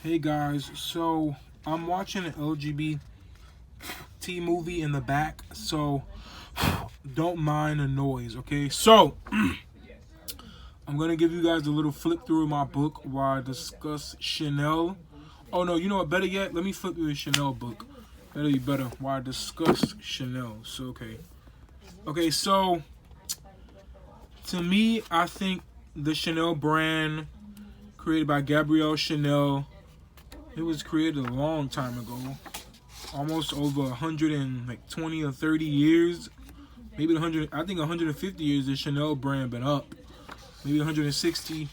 Hey guys, so I'm watching an LGBT movie in the back, so don't mind the noise, okay? So I'm gonna give you guys a little flip through of my book while I discuss Chanel. Oh no, you know what? Better yet, let me flip through the Chanel book. That'll be better while I discuss Chanel. So okay. So to me, I think the Chanel brand created by Gabrielle Chanel. It was created a long time ago, almost over 120 or 30 years, maybe 100. I think 150 years the Chanel brand been up, maybe 160.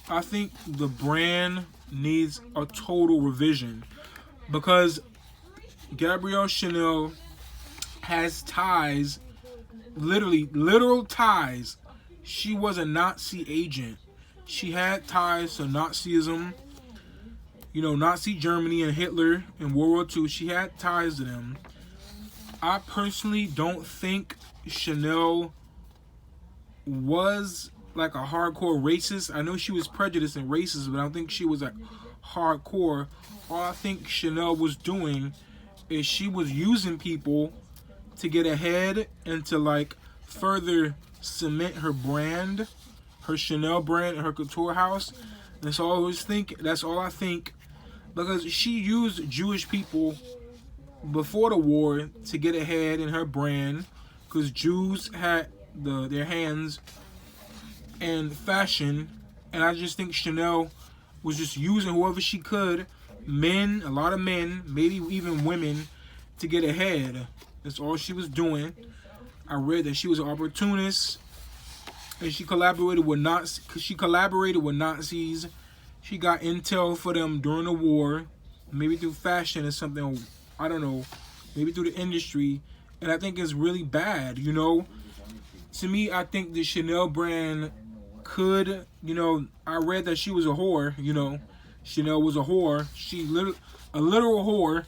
I think the brand needs a total revision because Gabrielle Chanel has ties, literal ties. She was a Nazi agent. She had ties to Nazism. Nazi Germany and Hitler in World War II, she had ties to them. I personally don't think Chanel was like a hardcore racist. I know she was prejudiced and racist, but I don't think she was like hardcore. All I think Chanel was doing is she was using people to get ahead and to like further cement her brand, her Chanel brand, and her couture house. That's all I think. Because she used Jewish people before the war to get ahead in her brand, because Jews had their hands in fashion, and I just think Chanel was just using whoever she could, men, a lot of men, maybe even women, to get ahead. That's all she was doing. I read that she was an opportunist, and she collaborated with Nazis. She got intel for them during the war, maybe through fashion or something, I don't know, maybe through the industry, and I think it's really bad, To me, I think the Chanel brand could, I read that she was a whore, Chanel was a whore, a literal whore,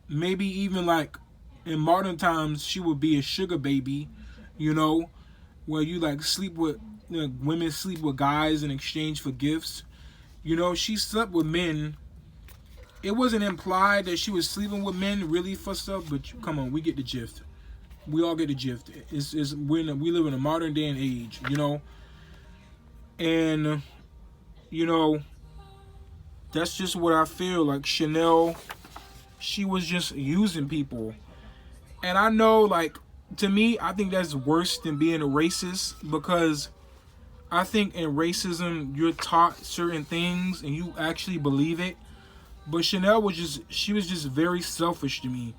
maybe even like in modern times, she would be a sugar baby, where you like women sleep with guys in exchange for gifts. She slept with men. It wasn't implied that she was sleeping with men really for stuff, but come on, we get the gist. We all get the gist. We live in a modern day and age, and that's just what I feel like. Chanel, she was just using people, and I know, like, to me, I think that's worse than being a racist, because I think in racism, you're taught certain things and you actually believe it. But Chanel was just very selfish to me.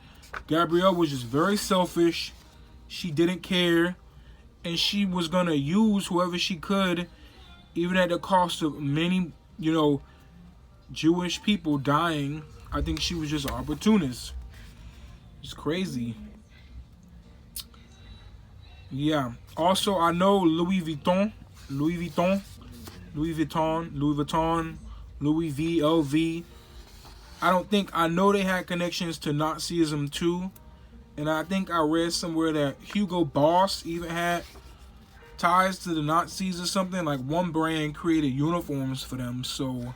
Gabrielle was just very selfish. She didn't care. And she was going to use whoever she could, even at the cost of many, Jewish people dying. I think she was just an opportunist. It's crazy. Yeah. Also, I know Louis Vuitton, LV. I know they had connections to Nazism too. And I think I read somewhere that Hugo Boss even had ties to the Nazis or something. Like one brand created uniforms for them. So,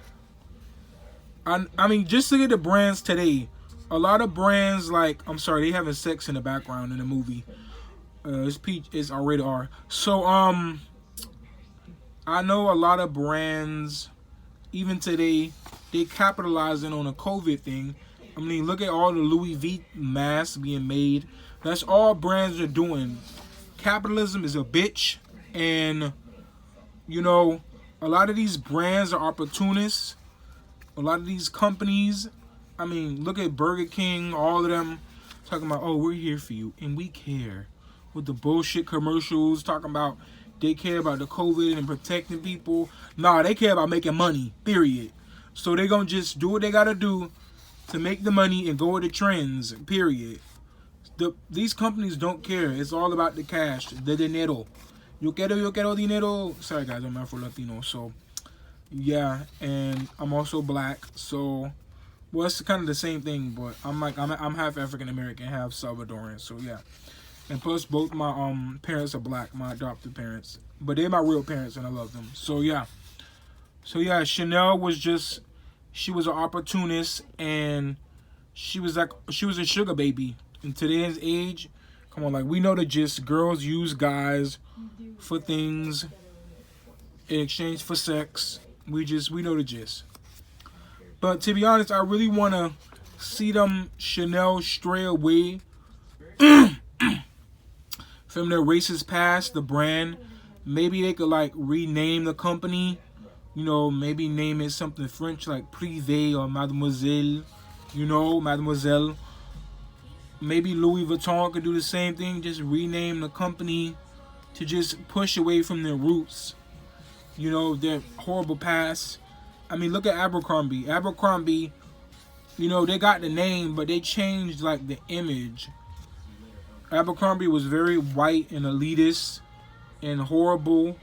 I mean, just look at the brands today. A lot of brands, like, I'm sorry, they having sex in the background in the movie. It's rated R. So, I know a lot of brands, even today, they capitalizing on a COVID thing. I mean, look at all the Louis V masks being made. That's all brands are doing. Capitalism is a bitch, and a lot of these brands are opportunists. A lot of these companies, I mean, look at Burger King, all of them talking about, oh, we're here for you, and we care. With the bullshit commercials, talking about they care about the COVID and protecting people. Nah, they care about making money, period. So they're going to just do what they got to do to make the money and go with the trends, period. These companies don't care. It's all about the cash, the dinero. Yo quiero dinero. Sorry, guys, I'm Afro-Latino. So, yeah, and I'm also black. So, well, it's kind of the same thing, but I'm half African-American, half Salvadoran. So, yeah. And plus, both my parents are black, my adopted parents. But they're my real parents, and I love them. So, yeah. Chanel was just she was an opportunist, and she was a sugar baby. In today's age, come on, like, we know the gist. Girls use guys for things in exchange for sex. We know the gist. But to be honest, I really want to see them Chanel stray away from their racist past, the brand. Maybe they could like rename the company. You know, maybe name it something French like Privé or Mademoiselle. You know, Mademoiselle. Maybe Louis Vuitton could do the same thing. Just rename the company to just push away from their roots. You know, their horrible past. I mean, look at Abercrombie. Abercrombie, you know, they got the name, but they changed like the image. Abercrombie was very white and elitist and horrible.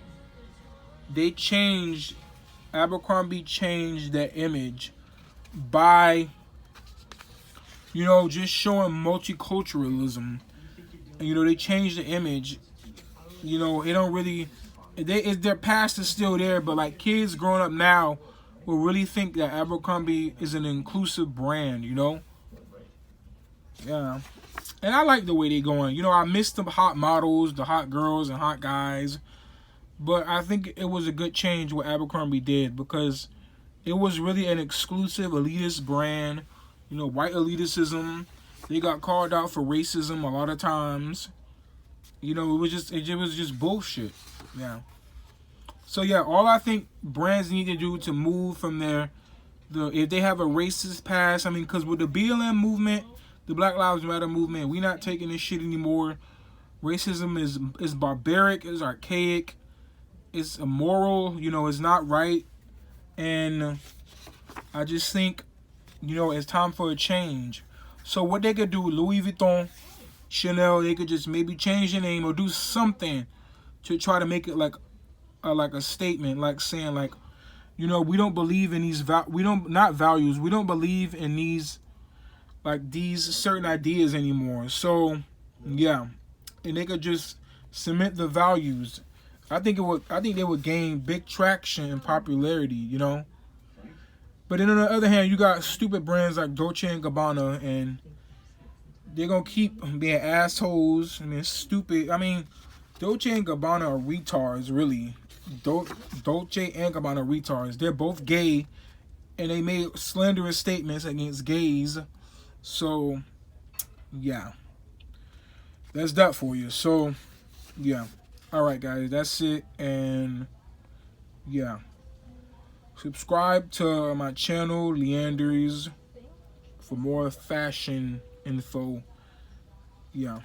Abercrombie changed that image by, you know, just showing multiculturalism. And, you know, they changed the image. You know, it don't really, their past is still there, but like kids growing up now will really think that Abercrombie is an inclusive brand, you know? Yeah. And I like the way they going. You know, I miss the hot models, the hot girls and hot guys. But I think it was a good change what Abercrombie did, because it was really an exclusive elitist brand. You know, white elitism. They got called out for racism a lot of times. You know, it was just bullshit. Yeah. So yeah, all I think brands need to do to move from if they have a racist past, I mean, because with the BLM movement, the Black Lives Matter movement, we not taking this shit anymore. Racism is barbaric, it's archaic, it's immoral, you know, it's not right. And I just think, you know, it's time for a change. So what they could do, Louis Vuitton, Chanel, they could just maybe change the name or do something to try to make it like a statement, like saying like, you know, we don't believe in these we don't believe in these certain ideas anymore. So yeah, and they could just cement the values. I think they would gain big traction and popularity, you know. But then on the other hand, you got stupid brands like Dolce and Gabbana, and they're gonna keep being assholes. I mean, stupid. I mean, Dolce and Gabbana are retards, really. Dolce and Gabbana are retards. They're both gay, and they made slanderous statements against gays. So, yeah. That's that for you. So, yeah. Alright, guys. That's it. And, yeah. Subscribe to my channel, Leanders, for more fashion info. Yeah.